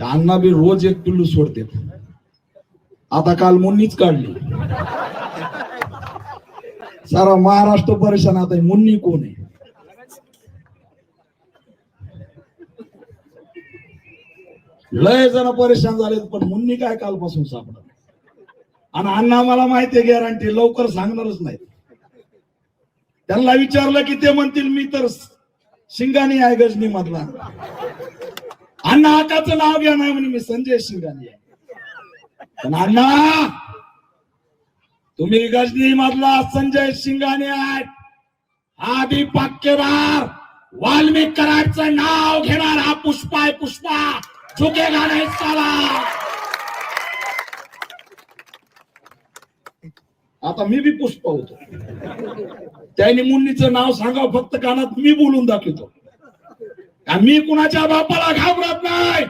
अण्णा बी रोज एक पिल्लू सोडते. आता काल मुन्नीच काढली. सारा महाराष्ट्र परेशान. आता मुन्नी कोण आहे? लय जण परेशान झाले, पण मुन्नी काय कालपासून सापडत. आणि अण्णा मला माहितीये गॅरंटी लवकर सांगणारच नाही. त्यांना विचारलं की ते म्हणतील मी तर शिंगाणी आहे गजनी मधला. अण्णा आकाचं नाव घ्या नाही म्हणे मी संजय शिंगाणी आहे. पण अण्णा तुम्ही गजनी मधला संजय शिंगाणे आहे हा बी पाक्यवार वाल्मिक कराडचं नाव घेणार हा पुष्पा आहे. पुष्पा झुकेगा नाही साला. आता मी बी पुष्पा होतो. त्यांनी मुन्नीचं नाव सांगावं फक्त कानात मी बोलून दाखवतो. मी कुणाच्या बापाला घाबरत नाही.